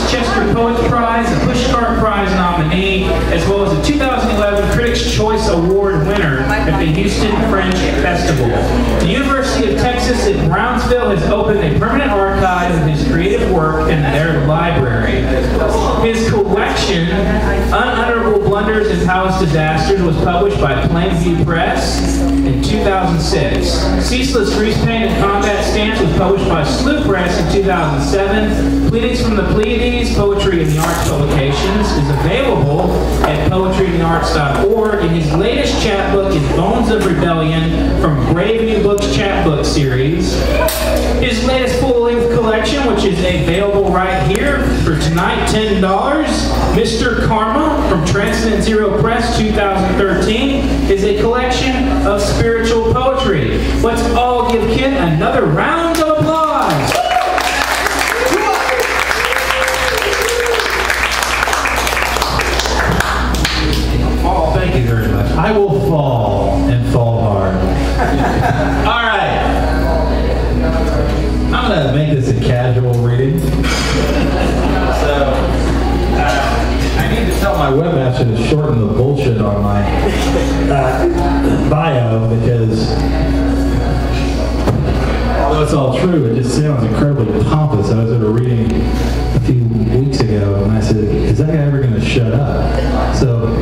Pushcart Prize, a Pushcart Prize nominee, as well as a 2011 Critics' Choice Award winner at the Houston Fringe Festival. The University of Texas at Brownsville has opened a permanent archive of his creative work in their library. His collection, Unutterable, Blunders, and Palace Disasters, was published by PlainViewPress in 2006. Ceaseless, Greasepaint, and Combat Stance was published by Weasel Press in 2007. Pleadings from the Pleiades, Poetry in the Arts Publications, is available at poetryinthearts.org, and his latest chapbook is Bones of Rebellion from PlainViewPress chapbook series. His latest full-length collection, which is available right here for tonight, $10, Mr. Karma from Transcendent Zero Press 2013, is a collection of spiritual poetry. Let's all give Kent another round of applause. Thank you very much. I will fall and fall hard. All right. I'm going to make this a casual reading. So, I need to tell my webmaster to shorten the bullshit on my bio because, although it's all true, it just sounds incredibly pompous. I was at a reading a few weeks ago, and I said, is that guy ever going to shut up? So,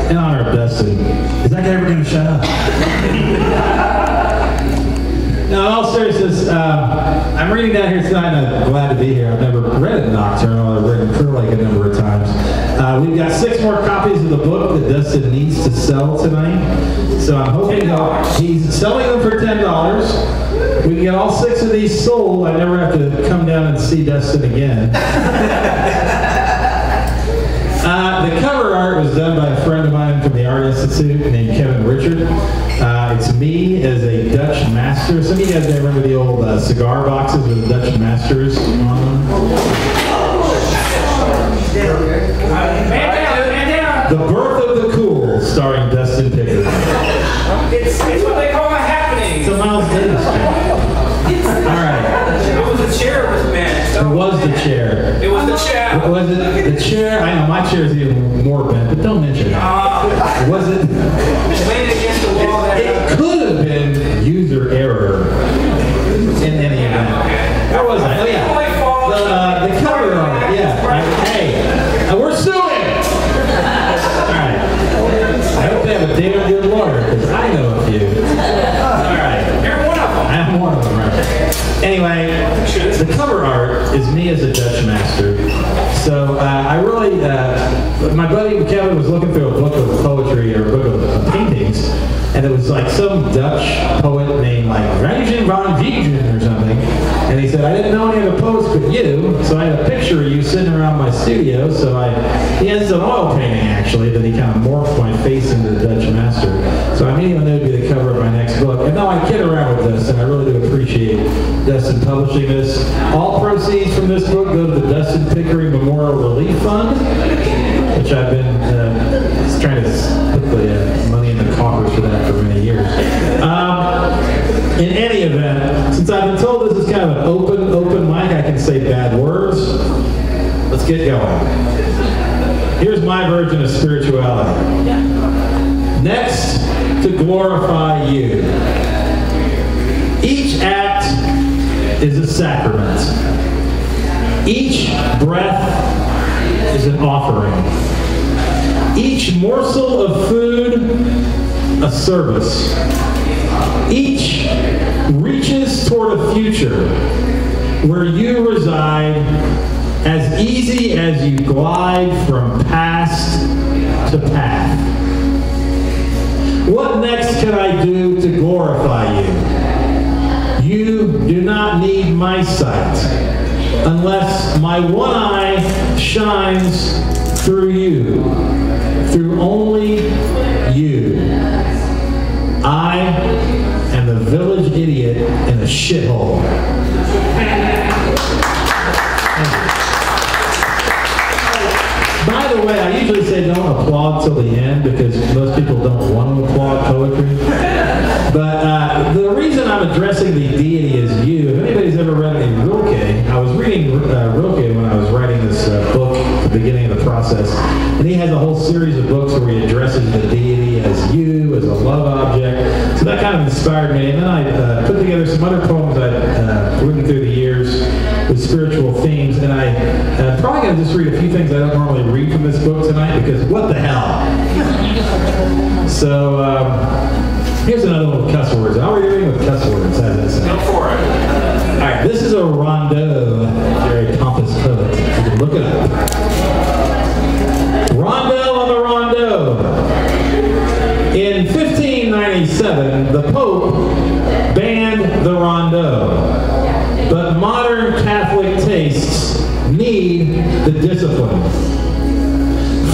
in honor of Dustin, is that guy ever going to shut up? No, in all seriousness, I'm reading down here tonight, and I'm glad to be here. I've never read a Nocturne, I've read it like a number of times. We've got 6 more copies of the book that Dustin needs to sell tonight. So I'm hoping he's selling them for $10. We can get all 6 of these sold. I never have to come down and see Dustin again. The cover art was done by a friend of mine from the Art Institute named Kevin Richard. It's me as a Dutch master. Some of you guys may remember the old cigar boxes with Dutch masters on them. The Birth of the Cool, starring Dustin Pickard. It's what they call a happening. It's a Miles Davis joke. All right. It was the chair was bent. It was the chair. It was the chair. Was it the chair? I know my chair is even more bent, but don't mention it. Was it? Leaning against the wall. It could have been user error in any event. Where was I? Oh yeah. The cover art. Yeah. Hey, we're suing. All right. I hope they have a damn good lawyer because I know a few. All right. You're one of them. I'm one of them, right? Anyway, the cover art is me as a Dutch master. So I really, my buddy Kevin was looking through a book of poetry or a book of paintings, and it was like some Dutch poet named like Rijn van Viegen or something. And he said, I didn't know any of the poets but you, so I had a picture of you sitting around my studio. So he has an oil painting actually that he kind of morphed my face into the Dutch master. So I immediately knew it would be the cover of my next book. And no, I kid around with this, and I really do appreciate Dustin publishing this. All proceeds from this book go to the Dustin Pickering Memorial Relief Fund, which I've been trying to put the money in the coffers for that for many years. In any event, since I've been told this is kind of an open mic, I can say bad words. Let's get going. Here's my version of spirituality. Next, to glorify you. Each act is a sacrament. Each breath is an offering. Each morsel of food, a service. Each reaches toward a future where you reside as easy as you glide from past to path. What next can I do to glorify you? You do not need my sight unless my one eye shines through you, through only you. I am the village idiot in a shithole. By the way, I usually say don't applaud till the end because most people don't want to applaud poetry. But the reason I'm addressing the deity as you, if anybody's ever read any Rilke, I was reading Rilke when I was writing this inspired me. And then I put together some other poems I've written through the years with spiritual themes. And I'm probably going to just read a few things I don't normally read from this book tonight, because what the hell? So here's another little cuss words. I'll read everything with cuss words. How's that sound? Go for it. All right, this is a rondo. Very pompous poet. You can look it up. Rondo on the rondo. In 1597, the Pope banned the rondo, but modern Catholic tastes need the discipline.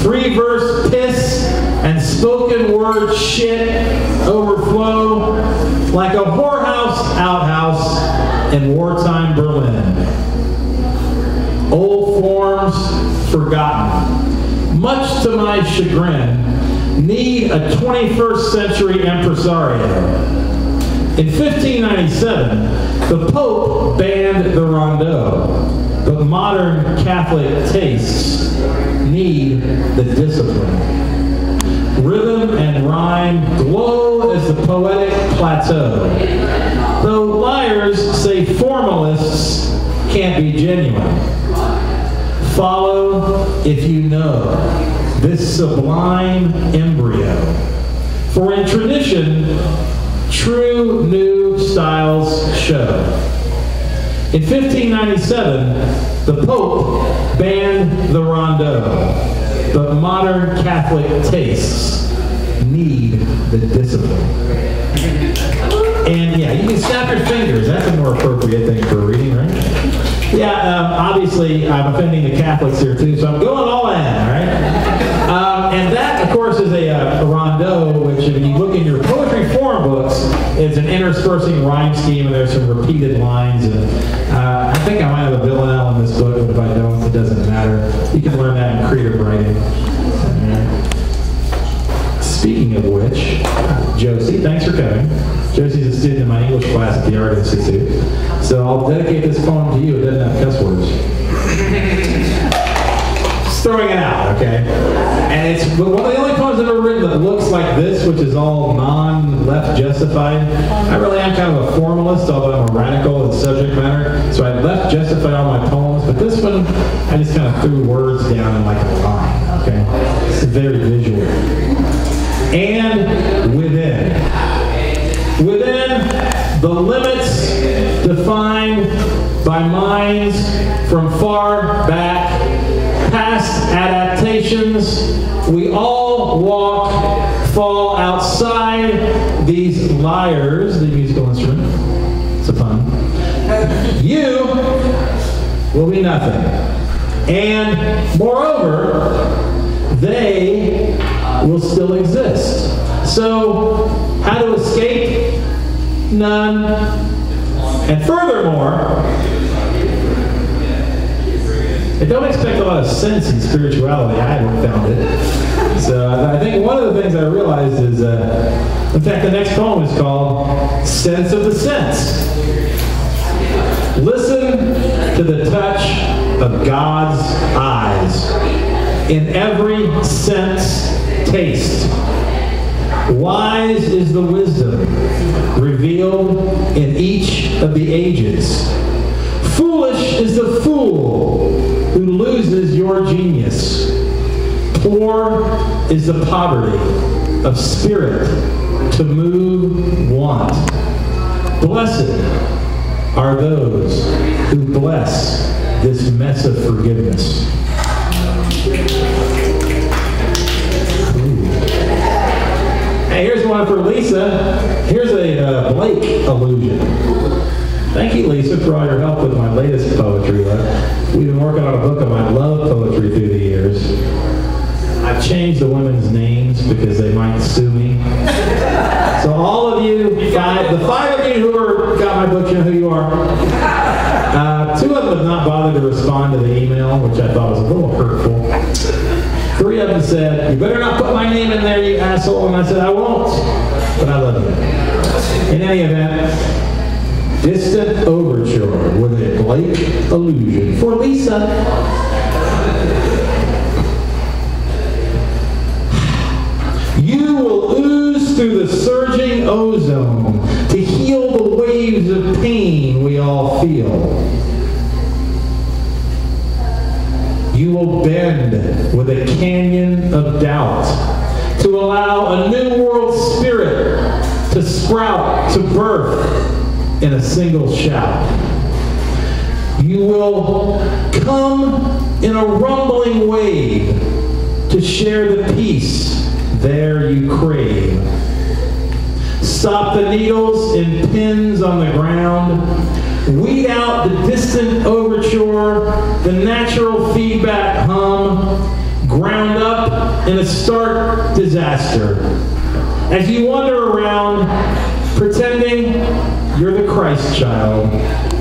Free verse piss and spoken word shit overflow like a whorehouse outhouse in wartime Berlin. Old forms forgotten, much to my chagrin, need a 21st century impresario. In 1597, the Pope banned the rondo, but modern Catholic tastes need the discipline. Rhythm and rhyme glow as the poetic plateau, though liars say formalists can't be genuine. Follow, if you know, this sublime embryo. For in tradition, true new styles show. In 1597, the Pope banned the rondo, but modern Catholic tastes need the discipline. And yeah, you can snap your fingers. That's a more appropriate thing for reading, right? Yeah, obviously I'm offending the Catholics here too, so I'm going all in, all right? And that, of course, is a rondo, which if you look in your poetry form books, it's an interspersing rhyme scheme, and there's some repeated lines. And I think I might have a villanelle in this book, but if I don't, it doesn't matter. You can learn that in creative writing. Speaking of which, Josie, thanks for coming. Josie's a student in my English class at the Art Institute. So I'll dedicate this poem to you. It doesn't have cuss words. Just throwing it out, okay? And it's one of the only poems I've ever written that looks like this, which is all non-left justified. I really am kind of a formalist, although I'm a radical in subject matter. So I left justified all my poems, but this one, I just kind of threw words down in like a line, okay? It's very visual. And within the limits defined by minds from far back, past adaptations, we all walk, fall outside these lyres, the musical instrument. It's a pun. You will be nothing. And moreover, they will still exist. So, how to escape? None. And furthermore, I don't expect a lot of sense in spirituality. I haven't found it. So I think one of the things I realized is, in fact, the next poem is called Sense of the Sense. Listen to the touch of God's eyes. In every sense, taste. Wise is the wisdom revealed in each of the ages. Foolish is the fool who loses your genius. Poor is the poverty of spirit to move want. Blessed are those who bless this mess of forgiveness. Hey, here's one for Lisa. Here's a Blake allusion. Thank you, Lisa, for all your help with my latest poetry. We've been working on a book of my love poetry through the years. I've changed the women's names because they might sue me. So all of you, the five of you who got my book, you know who you are. Two of them have not bothered to respond to the email, which I thought was a little hurtful. Three of them said, "You better not put my name in there, you asshole." And I said, "I won't, but I love you." In any event, Distant Overture with a Blake allusion for Lisa. You will ooze through the surging ozone waves of pain we all feel. You will bend with a canyon of doubt to allow a new world spirit to sprout, to birth in a single shout. You will come in a rumbling wave to share the peace there you crave. Stop the needles and pins on the ground. Weed out the distant overture, the natural feedback hum, ground up in a stark disaster. As you wander around, pretending you're the Christ child,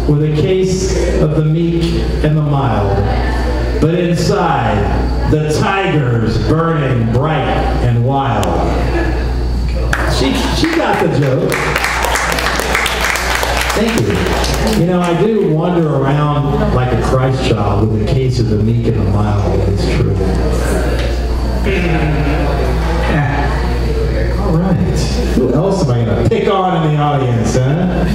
with a case of the meek and the mild. But inside, the tiger's burning bright and wild. She got the joke. Thank you. You know, I do wander around like a Christ child with a case of the meek and the mild. It's true. All right. Who else am I going to pick on in the audience, huh?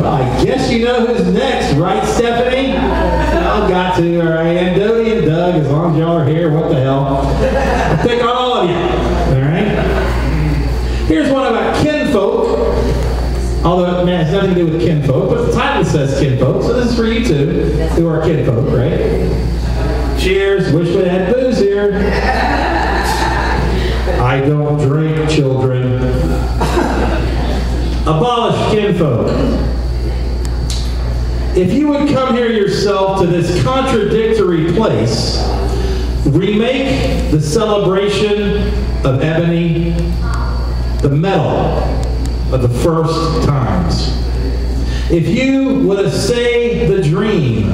Well, I guess you know who's next, right, Stephanie? I've got to, all right. And Dodie and Doug, as long as y'all are here, what the hell? I'll pick on all of you, all right? Here's one about kinfolk. Although, man, it's nothing to do with kinfolk, but the title says kinfolk, so this is for you two, who are kinfolk, right? Cheers. Wish we had booze here. I don't drink, children. Abolish kinfolk. If you would come here yourself to this contradictory place, remake the celebration of ebony, the metal of the first times. If you would essay the dream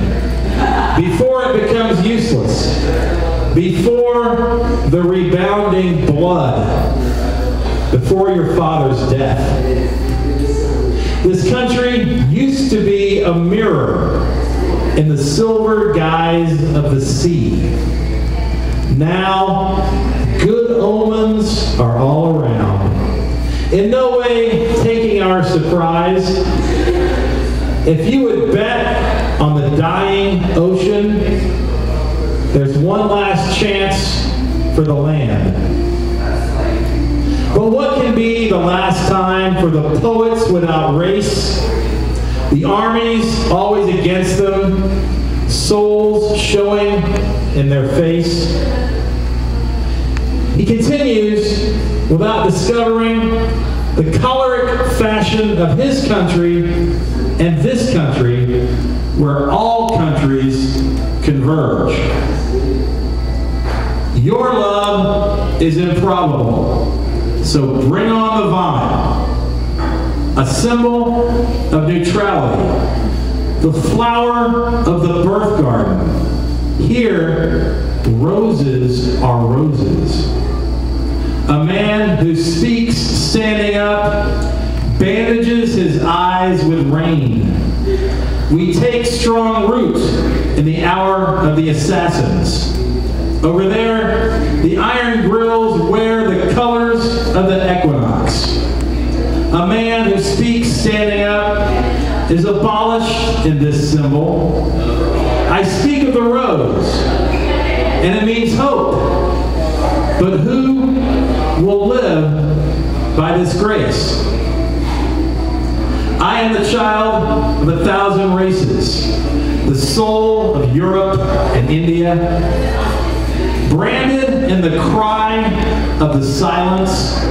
before it becomes useless, before the rebounding blood, before your father's death. This country used to be a mirror in the silver guise of the sea. Now, good omens are all around. In no way taking our surprise. If you would bet on the dying ocean, there's one last chance for the land. But what can be the last time for the poets without race, the armies always against them, souls showing in their face? He continues without discovering the choleric fashion of his country and this country, where all countries converge. Your love is improbable, so bring on the vomit, a symbol of neutrality, the flower of the birth garden. Here, roses are roses. A man who speaks standing up bandages his eyes with rain. We take strong root in the hour of the assassins. Over there, the iron grills wear the colors of the equinox. A man who speaks standing up is abolished in this symbol. I speak of the rose, and it means hope. But who will live by this grace? I am the child of 1,000 races, the soul of Europe and India, branded in the cry of the silence.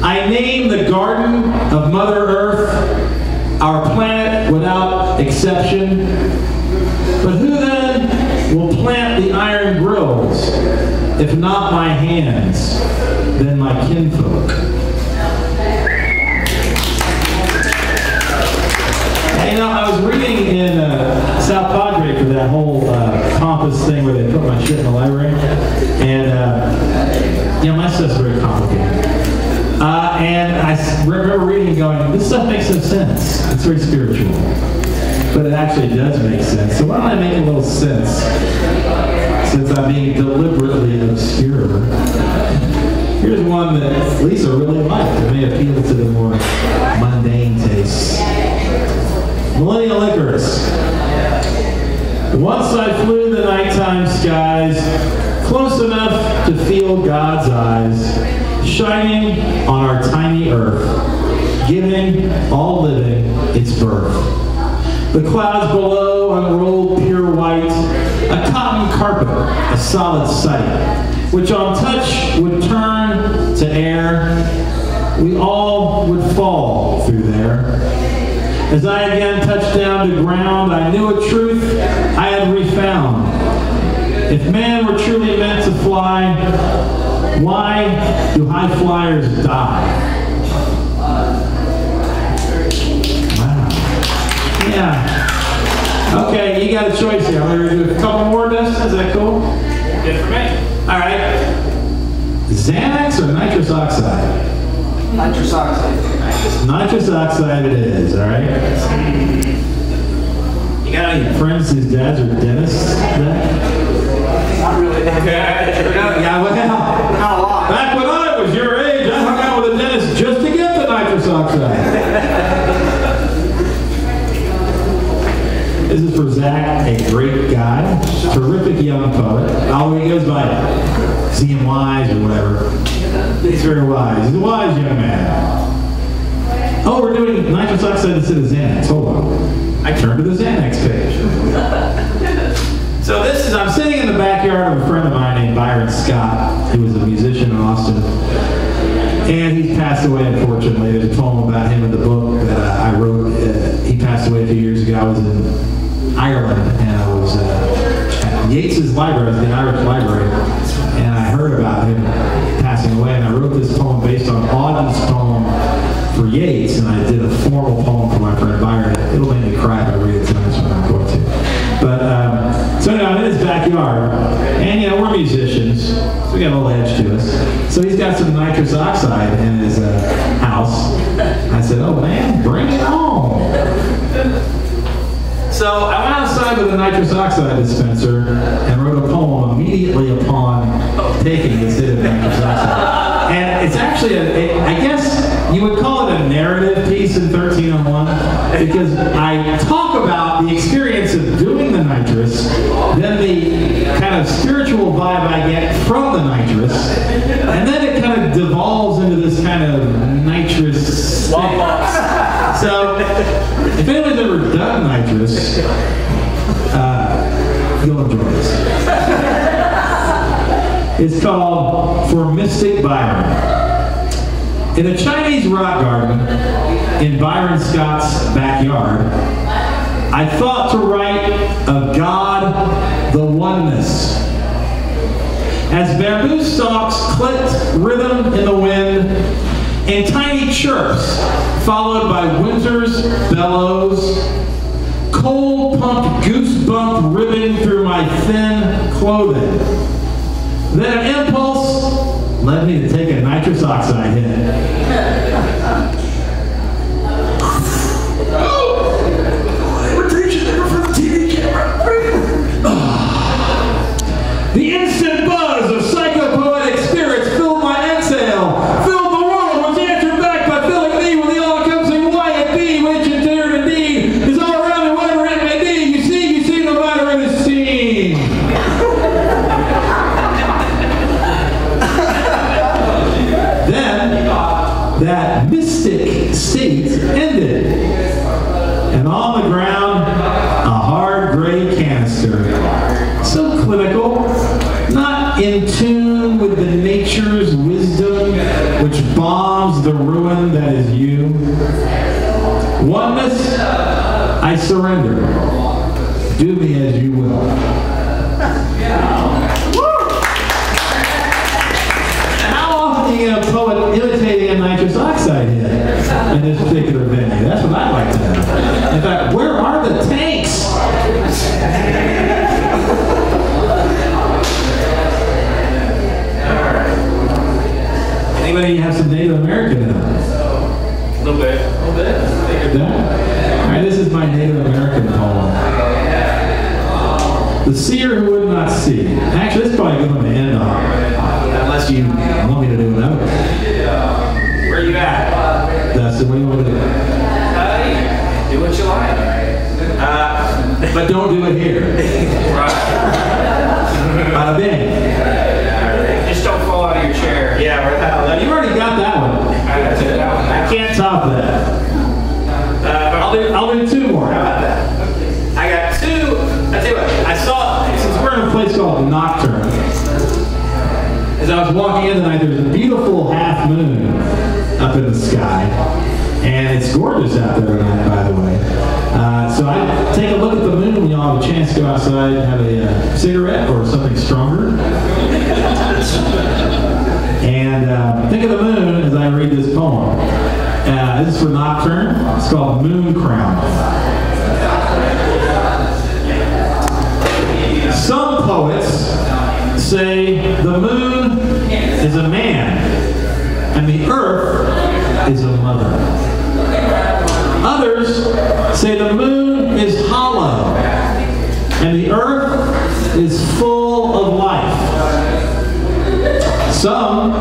I name the garden of Mother Earth, our planet without exception. But who then will plant the iron grills, if not my hands, then my kinfolk? You know, I was reading in South Padre for that whole compass thing where they put my shit in the library, and you know, my stuff's very complicated. And I remember reading and going, this stuff makes no sense. It's very spiritual. But it actually does make sense. So why don't I make a little sense, since I'm being deliberately obscure? Here's one that Lisa really liked. It may appeal to the more mundane tastes. Millennial Licorice. Once I flew the nighttime skies, close enough to feel God's eyes, shining on our tiny earth, giving all living its birth. The clouds below unrolled pure white, a cotton carpet, a solid sight, which on touch would turn to air. We all would fall through there. As I again touched down to ground, I knew a truth I had refound. If man were truly meant to fly, why do high flyers die? Yeah. Okay, you got a choice here. I'm going to do a couple more, Dustin. Is that cool? Good for me. All right. Xanax or nitrous oxide? Nitrous oxide. Nitrous oxide it is, all right? You got any friends whose dads are dentists? Not really. Yeah, well, Not a lot. back when I was your age, I hung out with a dentist just to get the nitrous oxide. This is for Zach, a great guy, terrific young poet. Oh, he goes by seeing wise or whatever. He's very wise. He's a wise young man. Oh, we're doing nitrous oxide instead of Xanax. Hold on. I turned to the Xanax page. So this is, I'm sitting in the backyard of a friend of mine named Byron Scott, who was a musician in Austin. And he's passed away, unfortunately. There's a poem about him in the book that I wrote. He passed away a few years ago. I was in Ireland, and I was at Yates's library, the Irish library, and I heard about him passing away, and I wrote this poem based on Auden's poem for Yates, and I did a formal poem for my friend Byron. It'll make me cry if I read it tonight, so I'm not going to. But, so anyway, I'm in his backyard, and, you know, we're musicians, so we got a little edge to us. So he's got some nitrous oxide in his house. I said, oh, man, bring it on. So I went outside with a nitrous oxide dispenser and wrote a poem immediately upon taking the instead of nitrous oxide. And it's actually, I guess you would call it a narrative piece in 1301, because I talk about the experience of doing the nitrous, then the kind of spiritual vibe I get from the nitrous, and then it kind of devolves into this kind of nitrous thing. So, if anyone's ever done nitrous, you'll enjoy this. It's called For Mystic Byron. In a Chinese rock garden in Byron Scott's backyard, I thought to write of God, the oneness. As bamboo stalks clicked rhythm in the wind, and tiny chirps, followed by winter's bellows, cold pumped goosebump ribbing through my thin clothing. Then an impulse led me to take a nitrous oxide hit. The instant buzz of psychopoetic spirits filled my exhale, filled the world, was answered back by filling me with the all-encompassing quiet being, which in turn indeed is all around and whatever it may be. You see, no matter in the scene. Then, that mystic state ended, and on the ground, a hard gray canister. So clinical, not in tune with the nature's wisdom which bombs the ruin that is you. Oneness, I surrender. Do me as you will. How often do you get a poet imitating a nitrous oxide hit in this particular venue? That's what I'd like to know. In fact, where are the tanks? Anybody have some Native American in them? A little bit. A little bit? Figured that. All right, this is my Native American poem. The seer who would not see. Actually, this is probably a good one to end on. unless you want me to do another. Where are you at? So what do you want me to do? Do what you like. But don't do it here. Right. Bada bing. Just don't fall out of your chair. Yeah, right. You already got that one. I took that one. I can't top that. I'll do two more. How about that? I got two. I tell you what. I saw, since we're in a place called Nokturne, as I was walking in tonight, there's a beautiful half moon up in the sky, and it's gorgeous out there tonight, by the way. So I take a look at the moon when y'all have a chance to go outside and have a cigarette or something stronger. And think of the moon as I read this poem. This is for Nocturne. It's called Moon Crown. Some poets say the moon is a man and the earth is a mother. Others say the moon is hollow and the earth is full of life. Some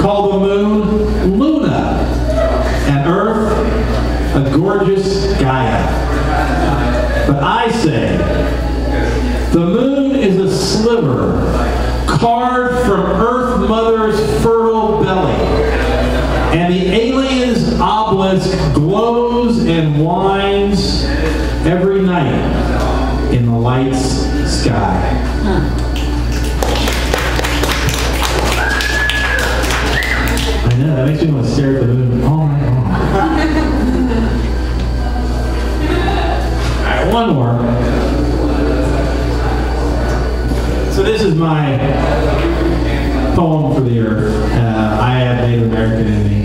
call the moon Luna and earth a gorgeous Gaia. But I say the moon is a sliver carved from Earth Mother's fertile belly, and the alien's obelisk glows and winds every night in the light's sky. I know, that makes me want to stare at the moon all night long. All right, one more. So this is my poem for the earth. I have Native American in me.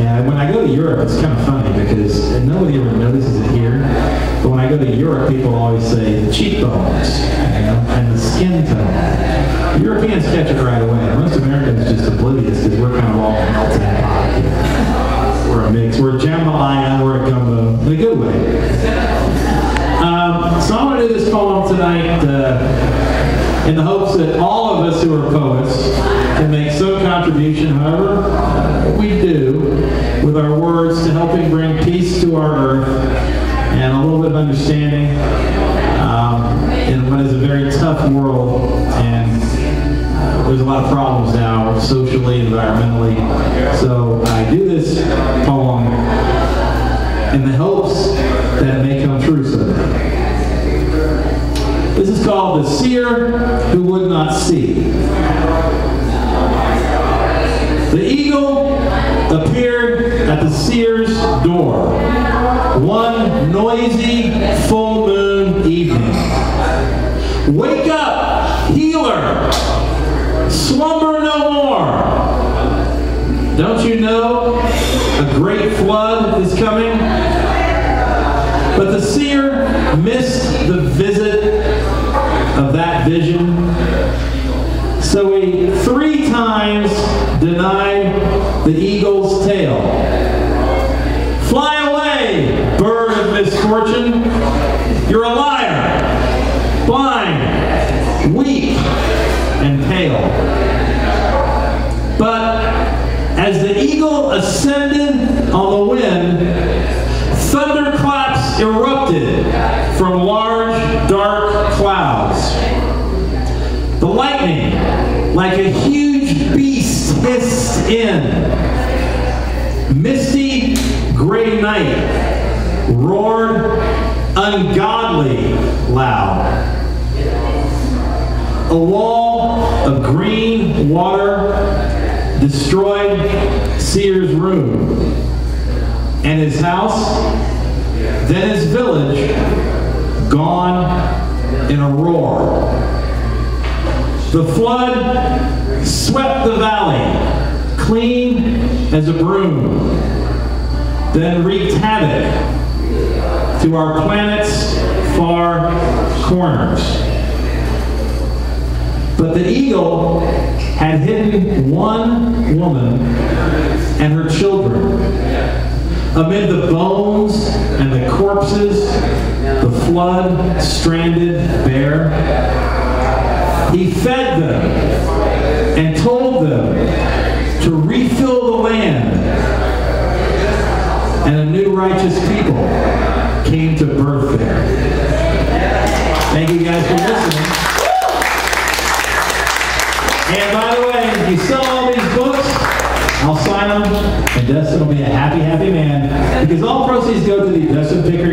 And when I go to Europe, it's kind of funny because nobody ever notices it here. But when I go to Europe, people always say the cheekbones, and the skin tone. Europeans catch it right away. Most Americans just oblivious because we're kind of all melting pot here. We're a mix. We're a jambalaya, we're a gumbo, in a good way. So I'm going to do this poem tonight in the hopes that all of us who are poets can make some contribution, however we do, with our words to helping bring peace to our earth and a little bit of understanding in what is a very tough world, and there's a lot of problems now, socially, environmentally. So I do this poem in the hopes that it may come true someday. This is called The Seer Who Would Not See. The eagle appeared at the seer's door one noisy full moon evening. Wake up, healer! Slumber no more! Don't you know a great flood is coming? But the seer missed the visit of that vision. So he 3 times denied the eagle's tale. Fly away, bird of misfortune. You're a liar, blind, weak, and pale. But as the eagle ascended on the wind, thunderclaps erupted from large, dark clouds. The lightning, like a huge beast, hissed in. Misty, gray night roared ungodly loud. A wall of green water destroyed Seer's room and his house, then his village, gone in a roar. The flood swept the valley, clean as a broom, then wreaked havoc to our planet's far corners. But the eagle had hidden one woman and her children. Amid the bones and the corpses, the flood stranded bare. He fed them and told them if you sell all these books, I'll sign them, and Dustin will be a happy, happy man, because all proceeds go to the Dustin Picker